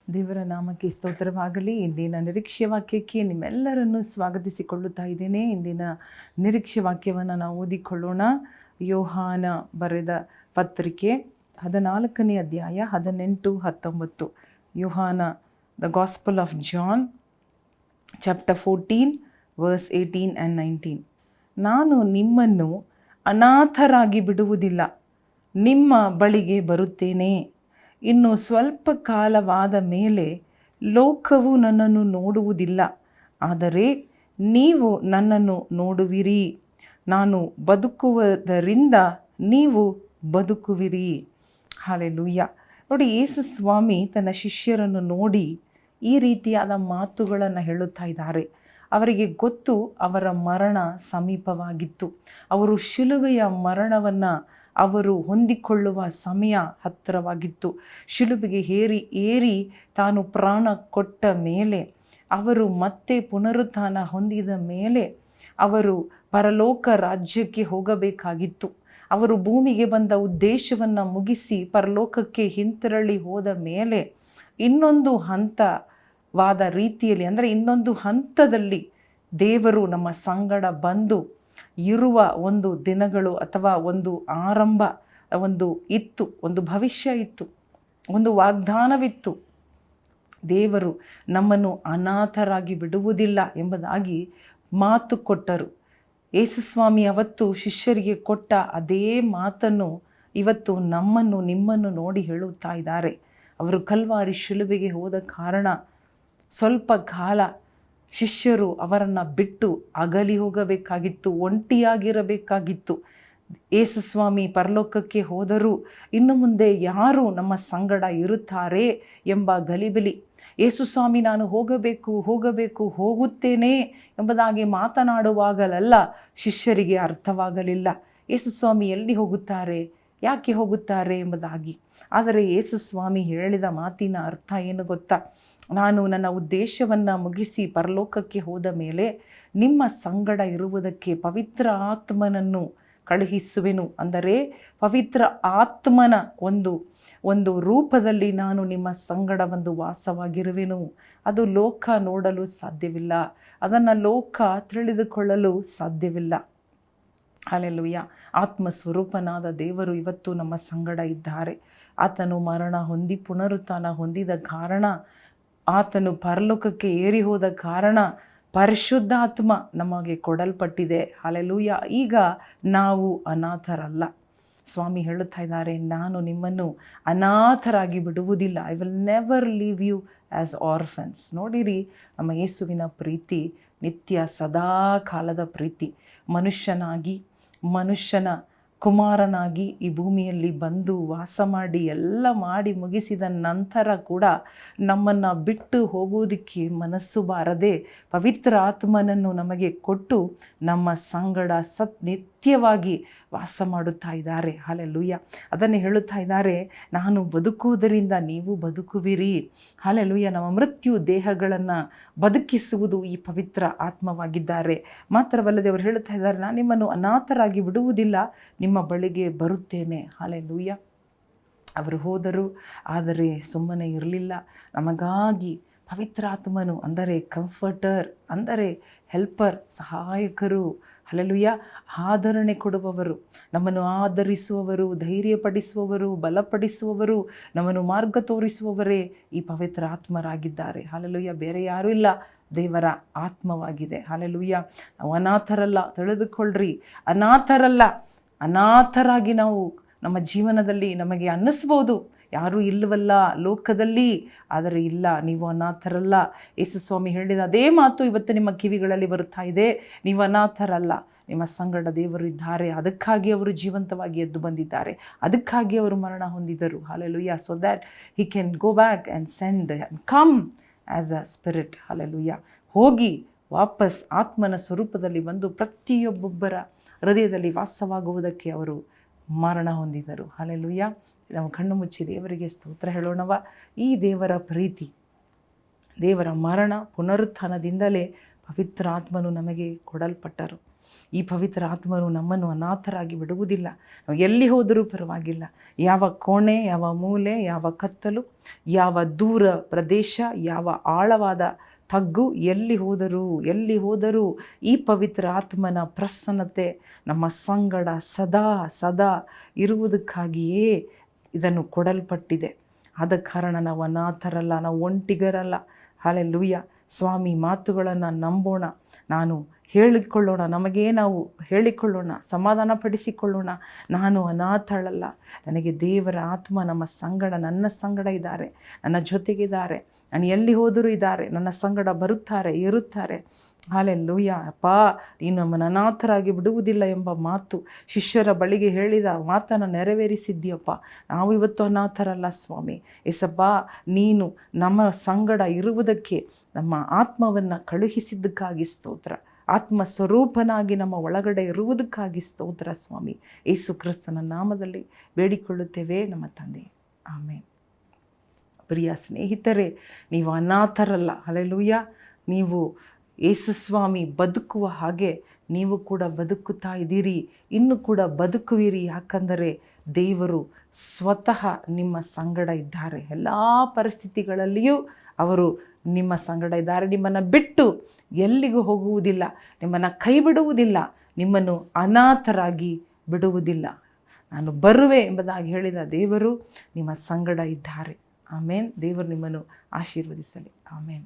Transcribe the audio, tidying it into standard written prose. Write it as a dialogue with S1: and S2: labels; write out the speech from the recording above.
S1: ದೇವರ ನಾಮಕ್ಕೆ ಸ್ತೋತ್ರವಾಗಲಿ. ಇಂದಿನ ನಿರೀಕ್ಷೆ ವಾಕ್ಯಕ್ಕೆ ನಿಮ್ಮೆಲ್ಲರನ್ನು ಸ್ವಾಗತಿಸಿಕೊಳ್ಳುತ್ತಾ ಇದ್ದೇನೆ. ಇಂದಿನ ನಿರೀಕ್ಷೆ ವಾಕ್ಯವನ್ನು ನಾವು ಓದಿಕೊಳ್ಳೋಣ. ಯೋಹಾನ ಬರೆದ ಪತ್ರಿಕೆ 14ನೇ ಅಧ್ಯಾಯ 18-19. ಯೋಹಾನ, the gospel of John, chapter 14 verse 18 and 19. ನಾನು ನಿಮ್ಮನ್ನು ಅನಾಥರಾಗಿ ಬಿಡುವುದಿಲ್ಲ, ನಿಮ್ಮ ಬಳಿಗೆ ಬರುತ್ತೇನೆ. ಇನ್ನು ಸ್ವಲ್ಪ ಕಾಲವಾದ ಮೇಲೆ ಲೋಕವು ನನ್ನನ್ನು ನೋಡುವುದಿಲ್ಲ, ಆದರೆ ನೀವು ನನ್ನನ್ನು ನೋಡುವಿರಿ. ನಾನು ಬದುಕುವುದರಿಂದ ನೀವು ಬದುಕುವಿರಿ. ಹಲ್ಲೆಲೂಯಾ. ನೋಡಿ, ಯೇಸು ಸ್ವಾಮಿ ತನ್ನ ಶಿಷ್ಯರನ್ನು ನೋಡಿ ಈ ರೀತಿಯಾದ ಮಾತುಗಳನ್ನು ಹೇಳುತ್ತಾ ಇದ್ದಾರೆ. ಅವರಿಗೆ ಗೊತ್ತು, ಅವರ ಮರಣ ಸಮೀಪವಾಗಿತ್ತು. ಅವರು ಶಿಲುಬೆಯ ಮರಣವನ್ನು ಅವರು ಹೊಂದಿಕೊಳ್ಳುವ ಸಮಯ ಹತ್ತಿರವಾಗಿತ್ತು. ಶಿಲುಬೆಗೆ ಏರಿ ತಾನು ಪ್ರಾಣ ಕೊಟ್ಟ ಮೇಲೆ, ಅವರು ಮತ್ತೆ ಪುನರುತ್ಥಾನ ಹೊಂದಿದ ಮೇಲೆ ಅವರು ಪರಲೋಕ ರಾಜ್ಯಕ್ಕೆ ಹೋಗಬೇಕಾಗಿತ್ತು. ಅವರು ಭೂಮಿಗೆ ಬಂದ ಉದ್ದೇಶವನ್ನು ಮುಗಿಸಿ ಪರಲೋಕಕ್ಕೆ ಹಿಂತಿರುಗಿ ಹೋದ ಮೇಲೆ ಇನ್ನೊಂದು ಹಂತವಾದ ರೀತಿಯಲ್ಲಿ, ಅಂದರೆ ಇನ್ನೊಂದು ಹಂತದಲ್ಲಿ ದೇವರು ನಮ್ಮ ಸಂಗಡ ಬಂದು ಇರುವ ಒಂದು ದಿನಗಳು ಅಥವಾ ಒಂದು ಆರಂಭ ಒಂದು ಭವಿಷ್ಯ ಇತ್ತು, ಒಂದು ವಾಗ್ದಾನವಿತ್ತು. ದೇವರು ನಮ್ಮನ್ನು ಅನಾಥರಾಗಿ ಬಿಡುವುದಿಲ್ಲ ಎಂಬುದಾಗಿ ಮಾತು ಕೊಟ್ಟರು. ಯೇಸುಸ್ವಾಮಿ ಅವತ್ತು ಶಿಷ್ಯರಿಗೆ ಕೊಟ್ಟ ಅದೇ ಮಾತನ್ನು ಇವತ್ತು ನಿಮ್ಮನ್ನು ನೋಡಿ ಹೇಳುತ್ತಾ ಇದ್ದಾರೆ. ಅವರು ಕಲ್ವಾರಿ ಶಿಲುಬೆಗೆ ಹೋದ ಕಾರಣ ಸ್ವಲ್ಪ ಕಾಲ ಶಿಷ್ಯರು ಅವರನ್ನು ಬಿಟ್ಟು ಅಗಲಿ ಹೋಗಬೇಕಾಗಿತ್ತು, ಒಂಟಿಯಾಗಿರಬೇಕಾಗಿತ್ತು. ಯೇಸುಸ್ವಾಮಿ ಪರಲೋಕಕ್ಕೆ ಹೋದರೂ ಇನ್ನು ಮುಂದೆ ಯಾರು ನಮ್ಮ ಸಂಗಡ ಇರುತ್ತಾರೆ ಎಂಬ ಗಲಿಬಿಲಿ. ಯೇಸುಸ್ವಾಮಿ ನಾನು ಹೋಗುತ್ತೇನೆ ಎಂಬುದಾಗಿ ಮಾತನಾಡುವಾಗಲೆಲ್ಲ ಶಿಷ್ಯರಿಗೆ ಅರ್ಥವಾಗಲಿಲ್ಲ. ಯೇಸುಸ್ವಾಮಿ ಎಲ್ಲಿ ಹೋಗುತ್ತಾರೆ, ಯಾಕೆ ಹೋಗುತ್ತಾರೆ ಎಂಬುದಾಗಿ. ಆದರೆ ಯೇಸುಸ್ವಾಮಿ ಹೇಳಿದ ಮಾತಿನ ಅರ್ಥ ಏನು ಗೊತ್ತಾ? ನಾನು ನನ್ನ ಉದ್ದೇಶವನ್ನು ಮುಗಿಸಿ ಪರಲೋಕಕ್ಕೆ ಹೋದ ಮೇಲೆ ನಿಮ್ಮ ಸಂಗಡ ಇರುವುದಕ್ಕೆ ಪವಿತ್ರ ಆತ್ಮನನ್ನು ಕಳುಹಿಸುವೆನು. ಅಂದರೆ ಪವಿತ್ರ ಆತ್ಮನ ಒಂದು ರೂಪದಲ್ಲಿ ನಾನು ನಿಮ್ಮ ಸಂಗಡ ವಾಸವಾಗಿರುವೆನು. ಅದು ಲೋಕ ನೋಡಲು ಸಾಧ್ಯವಿಲ್ಲ, ಅದನ್ನು ಲೋಕ ತಿಳಿದುಕೊಳ್ಳಲು ಸಾಧ್ಯವಿಲ್ಲ. ಹಲ್ಲೆಲೂಯಾ. ಆತ್ಮ ಸ್ವರೂಪನಾದ ದೇವರು ಇವತ್ತು ನಮ್ಮ ಸಂಗಡ ಇದ್ದಾರೆ. ಆತನು ಮರಣ ಹೊಂದಿ ಪುನರುತ್ಥಾನ ಹೊಂದಿದ ಕಾರಣ, ಆತನು ಪರಲೋಕಕ್ಕೆ ಏರಿ ಹೋದ ಕಾರಣ ಪರಿಶುದ್ಧಾತ್ಮ ನಮಗೆ ಕೊಡಲ್ಪಟ್ಟಿದೆ. ಹಲ್ಲೆಲೂಯಾ. ಈಗ ನಾವು ಅನಾಥರಲ್ಲ. ಸ್ವಾಮಿ ಹೇಳುತ್ತಾ ಇದ್ದಾರೆ, ನಾನು ನಿಮ್ಮನ್ನು ಅನಾಥರಾಗಿ ಬಿಡುವುದಿಲ್ಲ. I will never leave you as orphans. ನೋಡಿರಿ, ನಮ್ಮ ಯೇಸುವಿನ ಪ್ರೀತಿ ನಿತ್ಯ ಸದಾ ಕಾಲದ ಪ್ರೀತಿ. ಮನುಷ್ಯನ ಕುಮಾರನಾಗಿ ಈ ಭೂಮಿಯಲ್ಲಿ ಬಂದು ವಾಸ ಮಾಡಿ ಎಲ್ಲ ಮಾಡಿ ಮುಗಿಸಿದ ನಂತರ ಕೂಡ ನಮ್ಮನ್ನು ಬಿಟ್ಟು ಹೋಗುವುದಕ್ಕೆ ಮನಸ್ಸು ಬಾರದೆ ಪವಿತ್ರ ಆತ್ಮನನ್ನು ನಮಗೆ ಕೊಟ್ಟು ನಮ್ಮ ಸಂಗಡ ನಿತ್ಯವಾಗಿ ವಾಸ ಮಾಡುತ್ತಾ ಇದ್ದಾರೆ. ಹಲ್ಲೆಲೂಯಾ. ಅದನ್ನೇ ಹೇಳುತ್ತಾ ಇದ್ದಾರೆ, ನಾನು ಬದುಕುವುದರಿಂದ ನೀವು ಬದುಕುವಿರಿ. ಹಲ್ಲೆಲೂಯಾ. ನಮ್ಮ ಮೃತ್ಯು ದೇಹಗಳನ್ನು ಬದುಕಿಸುವುದು ಈ ಪವಿತ್ರ ಆತ್ಮವಾಗಿದ್ದಾರೆ. ಮಾತ್ರವಲ್ಲದೆ ಅವರು ಹೇಳುತ್ತಾ ಇದ್ದಾರೆ, ನಾನು ನಿಮ್ಮನ್ನು ಅನಾಥರಾಗಿ ಬಿಡುವುದಿಲ್ಲ, ನಿಮ್ಮ ಬಳಿಗೆ ಬರುತ್ತೇನೆ. ಹಲ್ಲೆಲೂಯಾ. ಅವರು ಹೋದರು, ಆದರೆ ಸುಮ್ಮನೆ ಇರಲಿಲ್ಲ. ನಮಗಾಗಿ ಪವಿತ್ರಾತ್ಮನು, ಅಂದರೆ ಕಂಫರ್ಟರ್, ಅಂದರೆ ಹೆಲ್ಪರ್, ಸಹಾಯಕರು, ಹಲ್ಲೆಲೂಯಾ, ಆದರಣೆ ಕೊಡುವವರು, ನಮ್ಮನ್ನು ಆದರಿಸುವವರು, ಧೈರ್ಯಪಡಿಸುವವರು, ಬಲಪಡಿಸುವವರು, ನಮ್ಮನ್ನು ಮಾರ್ಗ ತೋರಿಸುವವರೇ ಈ ಪವಿತ್ರ ಆತ್ಮರಾಗಿದ್ದಾರೆ. ಹಲ್ಲೆಲೂಯಾ. ಬೇರೆ ಯಾರೂ ಇಲ್ಲ, ದೇವರ ಆತ್ಮವಾಗಿದೆ. ಹಲ್ಲೆಲೂಯಾ. ನಾವು ಅನಾಥರಲ್ಲ, ತಿಳಿದುಕೊಳ್ಳ್ರಿ, ಅನಾಥರಾಗಿ ನಾವು ನಮ್ಮ ಜೀವನದಲ್ಲಿ ನಮಗೆ ಅನ್ನಿಸ್ಬೋದು, ಯಾರೂ ಇಲ್ಲವಲ್ಲ ಲೋಕದಲ್ಲಿ. ಆದರೆ ಇಲ್ಲ, ನೀವು ಅನಾಥರಲ್ಲ. ಯೇಸುಸ್ವಾಮಿ ಹೇಳಿದ ಅದೇ ಮಾತು ಇವತ್ತು ನಿಮ್ಮ ಕಿವಿಗಳಲ್ಲಿ ಬರುತ್ತಾ ಇದೆ. ನೀವು ಅನಾಥರಲ್ಲ, ನಿಮ್ಮ ಸಂಗಡ ದೇವರು ಇದ್ದಾರೆ. ಅದಕ್ಕಾಗಿ ಅವರು ಜೀವಂತವಾಗಿ ಎದ್ದು ಬಂದಿದ್ದಾರೆ, ಅದಕ್ಕಾಗಿ ಅವರು ಮರಣ ಹೊಂದಿದರು. Hallelujah. So that he can go back and send and come as a spirit. Hallelujah. ಹೋಗಿ ವಾಪಸ್ ಆತ್ಮನ ಸ್ವರೂಪದಲ್ಲಿ ಬಂದು ಪ್ರತಿಯೊಬ್ಬೊಬ್ಬರ ಹೃದಯದಲ್ಲಿ ವಾಸವಾಗುವುದಕ್ಕೆ ಅವರು ಮರಣ ಹೊಂದಿದರು. ಹಲ್ಲೆಲೂಯಾ. ನಾವು ಕಣ್ಣು ಮುಚ್ಚಿ ದೇವರಿಗೆ ಸ್ತೋತ್ರ ಹೇಳೋಣವ. ಈ ದೇವರ ಪ್ರೀತಿ, ದೇವರ ಮರಣ ಪುನರುತ್ಥಾನದಿಂದಲೇ ಪವಿತ್ರ ಆತ್ಮನು ನಮಗೆ ಕೊಡಲ್ಪಟ್ಟರು. ಈ ಪವಿತ್ರ ಆತ್ಮನು ನಮ್ಮನ್ನು ಅನಾಥರಾಗಿ ಬಿಡುವುದಿಲ್ಲ. ನಾವು ಎಲ್ಲಿ ಹೋದರೂ ಪರವಾಗಿಲ್ಲ, ಯಾವ ಕೋಣೆ, ಯಾವ ಮೂಲೆ, ಯಾವ ಕತ್ತಲು, ಯಾವ ದೂರ ಪ್ರದೇಶ, ಯಾವ ಆಳವಾದ ತಗ್ಗು, ಎಲ್ಲಿ ಹೋದರೂ ಈ ಪವಿತ್ರ ಆತ್ಮನ ಪ್ರಸನ್ನತೆ ನಮ್ಮ ಸಂಗಡ ಸದಾ ಸದಾ ಇರುವುದಕ್ಕಾಗಿಯೇ ಇದನ್ನು ಕೊಡಲ್ಪಟ್ಟಿದೆ. ಆದ ಕಾರಣ ನಾವು ಅನಾಥರಲ್ಲ, ನಾವು ಒಂಟಿಗರಲ್ಲ. ಹಲ್ಲೆಲೂಯಾ. ಸ್ವಾಮಿ ಮಾತುಗಳನ್ನು ನಂಬೋಣ, ನಾವು ಹೇಳಿಕೊಳ್ಳೋಣ, ಸಮಾಧಾನ ಪಡಿಸಿಕೊಳ್ಳೋಣ. ನಾನು ಅನಾಥಳಲ್ಲ, ನನಗೆ ದೇವರ ಆತ್ಮ ನನ್ನ ಸಂಗಡ ಇದ್ದಾರೆ, ನನ್ನ ಜೊತೆಗಿದ್ದಾರೆ. ನಾನು ಎಲ್ಲಿ ಹೋದರೂ ಇದ್ದಾರೆ, ನನ್ನ ಸಂಗಡ ಇರುತ್ತಾರೆ. ಹಲ್ಲೆಲೂಯಾ. ಅಪ್ಪ, ನೀನು ನಮ್ಮನ್ನು ಅನಾಥರಾಗಿ ಬಿಡುವುದಿಲ್ಲ ಎಂಬ ಮಾತು ಶಿಷ್ಯರ ಬಳಿಗೆ ಹೇಳಿದ ಮಾತನ್ನು ನೆರವೇರಿಸಿದ್ದೀಯಪ್ಪ. ನಾವು ಇವತ್ತು ಅನಾಥರಲ್ಲ ಸ್ವಾಮಿ. ಏಸಪ್ಪ, ನೀನು ನಮ್ಮ ಸಂಗಡ ಇರುವುದಕ್ಕೆ ನಮ್ಮ ಆತ್ಮವನ್ನು ಕಳುಹಿಸಿದ್ದಕ್ಕಾಗಿ ಸ್ತೋತ್ರ. ಆತ್ಮ ಸ್ವರೂಪನಾಗಿ ನಮ್ಮ ಒಳಗಡೆ ಇರುವುದಕ್ಕಾಗಿ ಸ್ತೋತ್ರ ಸ್ವಾಮಿ. ಯೇಸು ಕ್ರಿಸ್ತನ ನಾಮದಲ್ಲಿ ಬೇಡಿಕೊಳ್ಳುತ್ತೇವೆ ನಮ್ಮ ತಂದೆ, ಆಮೇನ್. ಪ್ರಿಯ ಸ್ನೇಹಿತರೆ, ನೀವು ಅನಾಥರಲ್ಲ. ಹಲ್ಲೆಲೂಯಾ. ನೀವು ಯೇಸು ಸ್ವಾಮಿ ಬದುಕುವ ಹಾಗೆ ನೀವು ಕೂಡ ಬದುಕುತ್ತಾ ಇದ್ದೀರಿ, ಇನ್ನೂ ಕೂಡ ಬದುಕುವಿರಿ. ಯಾಕಂದರೆ ದೇವರು ಸ್ವತಃ ನಿಮ್ಮ ಸಂಗಡ ಇದ್ದಾರೆ. ಎಲ್ಲ ಪರಿಸ್ಥಿತಿಗಳಲ್ಲಿಯೂ ಅವರು ನಿಮ್ಮ ಸಂಗಡ ಇದ್ದಾರೆ. ನಿಮ್ಮನ್ನು ಬಿಟ್ಟು ಎಲ್ಲಿಗೂ ಹೋಗುವುದಿಲ್ಲ, ನಿಮ್ಮನ್ನು ಕೈ ಬಿಡುವುದಿಲ್ಲ, ನಿಮ್ಮನ್ನು ಅನಾಥರಾಗಿ ಬಿಡುವುದಿಲ್ಲ. ನಾನು ಬರುವೆ ಎಂಬುದಾಗಿ ಹೇಳಿದ ದೇವರು ನಿಮ್ಮ ಸಂಗಡ ಇದ್ದಾರೆ. ಆಮೇನ್. ದೇವರು ನಿಮ್ಮನ್ನು ಆಶೀರ್ವದಿಸಲಿ. ಆಮೇನ್.